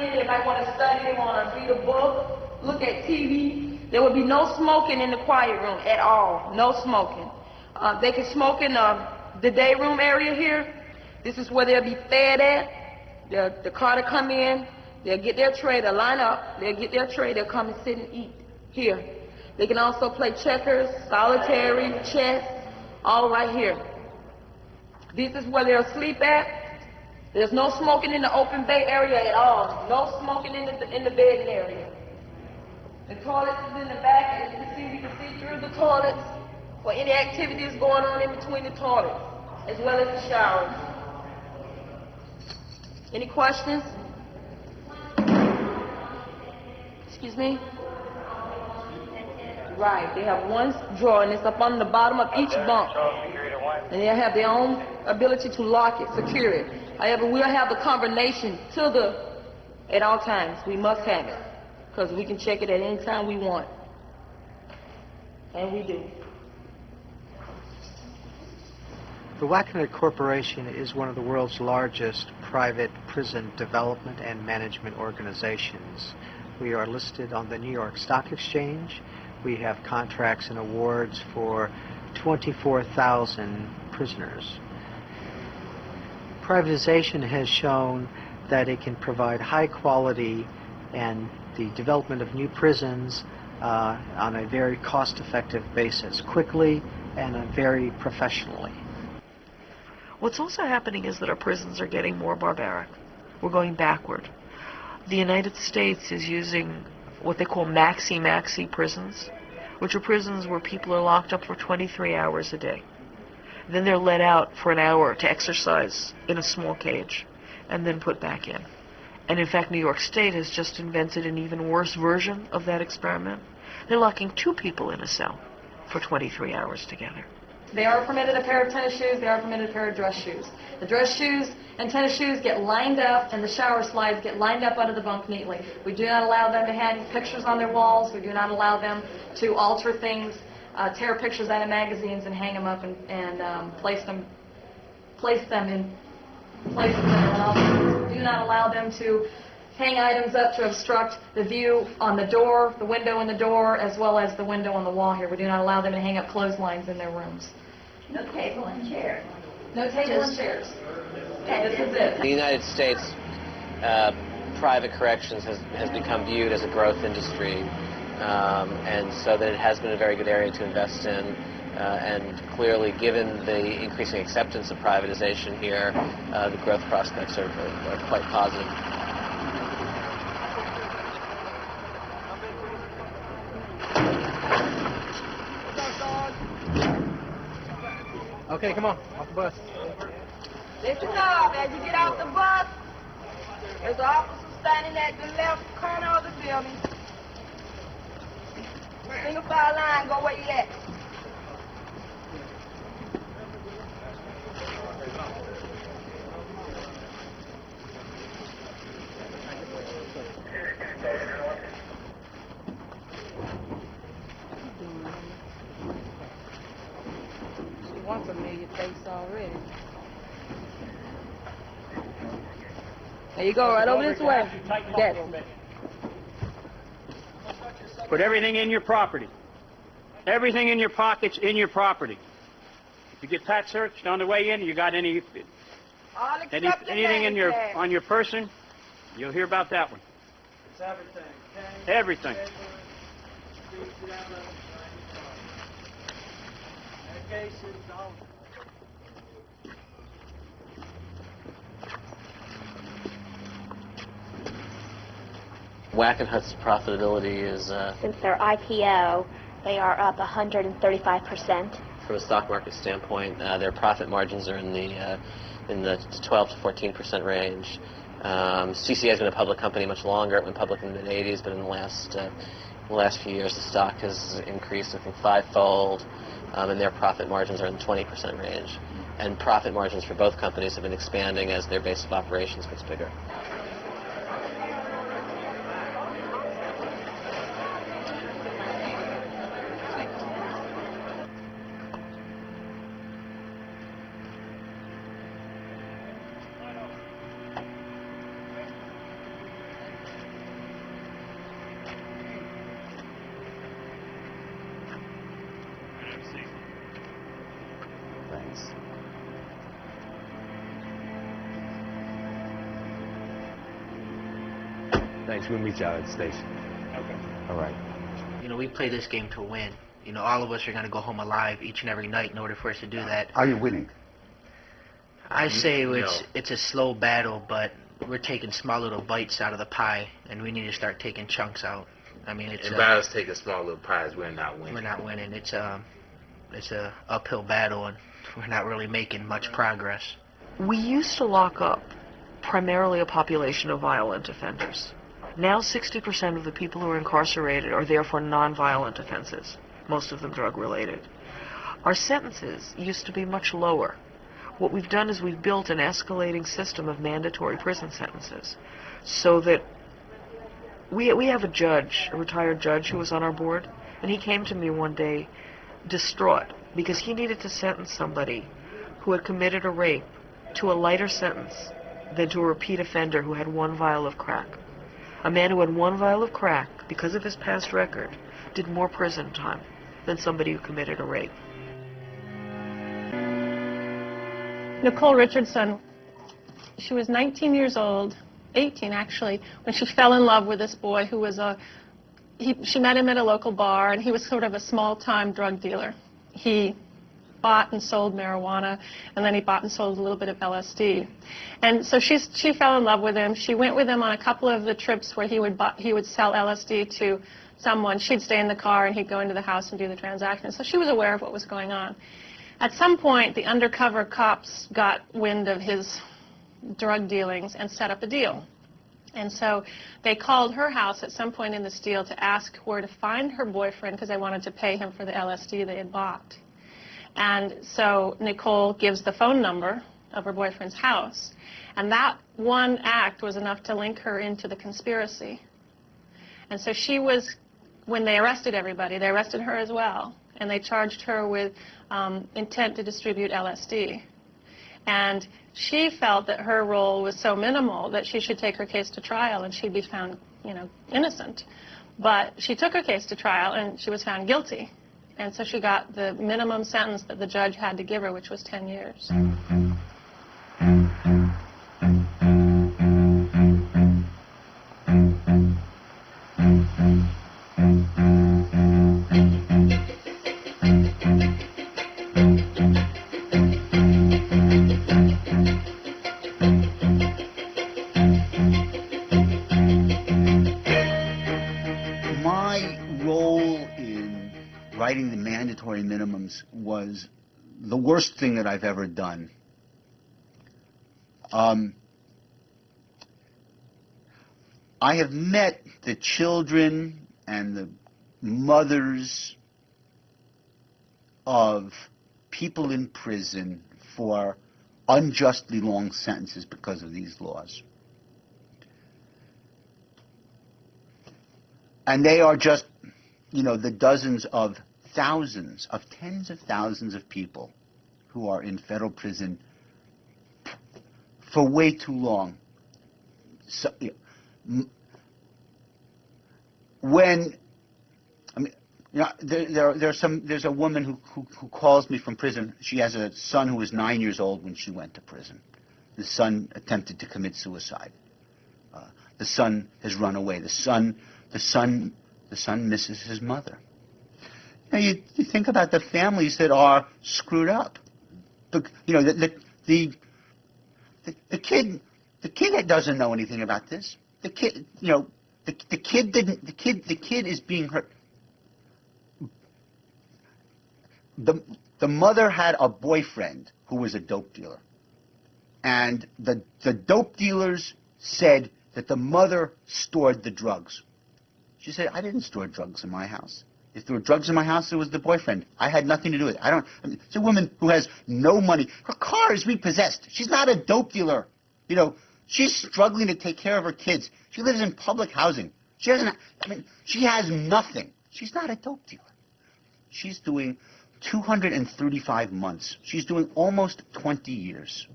in, they might want to study, they want to read a book, look at TV. There would be no smoking in the quiet room at all, no smoking. They can smoke in the day room area here. This is where they'll be fed at. The car to come in, they'll get their tray, they'll line up, they'll get their tray, they'll come and sit and eat here. They can also play checkers, solitary, chess, all right here. This is where they'll sleep at. There's no smoking in the open bay area at all. No smoking in the bedding area. The toilets is in the back, as you can see, we can see through the toilets for any activities going on in between the toilets, as well as the showers. Any questions? Excuse me? Right, they have one drawer and it's up on the bottom of each bunk. And they have their own ability to lock it, secure it. However, we'll have the combination at all times. We must have it, because we can check it at any time we want. And we do. The Wackenhut Corporation is one of the world's largest private prison development and management organizations. We are listed on the New York Stock Exchange. We have contracts and awards for 24,000 prisoners. Privatization has shown that it can provide high quality and the development of new prisons on a very cost-effective basis, quickly and very professionally. What's also happening is that our prisons are getting more barbaric. We're going backward. The United States is using what they call maxi prisons, which are prisons where people are locked up for 23 hours a day. Then they're let out for an hour to exercise in a small cage, and then put back in. And in fact, New York State has just invented an even worse version of that experiment. They're locking 2 people in a cell for 23 hours together. They are permitted a pair of tennis shoes, they are permitted a pair of dress shoes. The dress shoes and tennis shoes get lined up, and the shower slides get lined up under the bunk neatly. We do not allow them to hang pictures on their walls. We do not allow them to alter things, tear pictures out of magazines and hang them up and place them in places that are allowed. We do not allow them to hang items up to obstruct the view on the door, the window in the door, as well as the window on the wall here. We do not allow them to hang up clotheslines in their rooms. No table and chairs. No table and chairs. Okay, this is it. The United States private corrections has become viewed as a growth industry, and so that it has been a very good area to invest in. And clearly, given the increasing acceptance of privatization here, the growth prospects are quite positive. Okay, come on, off the bus. Listen up, as you get off the bus, there's an officer standing at the left corner of the building. Single file line, go where you at. One familiar face already. There you go, right over this way. Yes. Put everything in your property. Everything in your pockets in your property. If you get tax searched on the way in, you got anything in on your person, you'll hear about that one. It's everything. Everything. Wackenhut's profitability is... Since their IPO, they are up 135%. From a stock market standpoint, their profit margins are in the 12 to 14% range. CCA has been a public company much longer. It went public in the mid-'80s, but in the last few years, the stock has increased, I think, 5-fold, and their profit margins are in the 20% range. And profit margins for both companies have been expanding as their base of operations gets bigger. Thanks. We'll meet y'all at the station. Okay. All right. You know, we play this game to win. You know, all of us are going to go home alive each and every night in order for us to do that. Are you winning? I say it's a slow battle, but we're taking small little bites out of the pie, and we need to start taking chunks out. I mean, it's And by us taking small little pies, we're not winning. we're not winning. It's a uphill battle, and we're not really making much progress. We used to lock up primarily a population of violent offenders. Now 60% of the people who are incarcerated are there for non-violent offenses, most of them drug-related. Our sentences used to be much lower. What we've done is we've built an escalating system of mandatory prison sentences so that we have a judge, a retired judge who was on our board, and he came to me one day distraught because he needed to sentence somebody who had committed a rape to a lighter sentence than to a repeat offender who had 1 vial of crack. A man who had 1 vial of crack, because of his past record, did more prison time than somebody who committed a rape. Nicole Richardson, she was 19 years old, 18 actually, when she fell in love with this boy who was she met him at a local bar, and he was sort of a small-time drug dealer. He bought and sold marijuana, and then he bought and sold a little bit of LSD. And so she fell in love with him. She went with him on a couple of the trips where he would sell LSD to someone. She'd stay in the car, and he'd go into the house and do the transaction. So she was aware of what was going on. At some point, the undercover cops got wind of his drug dealings and set up a deal. And so they called her house at some point in this deal to ask where to find her boyfriend because they wanted to pay him for the LSD they had bought. And so Nicole gives the phone number of her boyfriend's house. And that one act was enough to link her into the conspiracy. And so she was, when they arrested everybody, they arrested her as well. And they charged her with intent to distribute LSD. And she felt that her role was so minimal that she should take her case to trial and she'd be found, innocent. But she took her case to trial and she was found guilty. And so she got the minimum sentence that the judge had to give her, which was 10 years. Writing the mandatory minimums was the worst thing that I've ever done. I have met the children and the mothers of people in prison for unjustly long sentences because of these laws. And they are just, the dozens of thousands, of tens of thousands of people who are in federal prison for way too long. So, there's a woman who calls me from prison. She has a son who was 9 years old when she went to prison. The son attempted to commit suicide. The son has run away. The son misses his mother. Now you think about the families that are screwed up. The kid that doesn't know anything about this. The kid is being hurt. The mother had a boyfriend who was a dope dealer, and the dope dealers said that the mother stored the drugs. She said, "I didn't store drugs in my house. If there were drugs in my house, it was the boyfriend. I had nothing to do with it. It's a woman who has no money. Her car is repossessed. She's not a dope dealer. She's struggling to take care of her kids. She lives in public housing. She has nothing. She's not a dope dealer. She's doing 235 months. She's doing almost 20 years.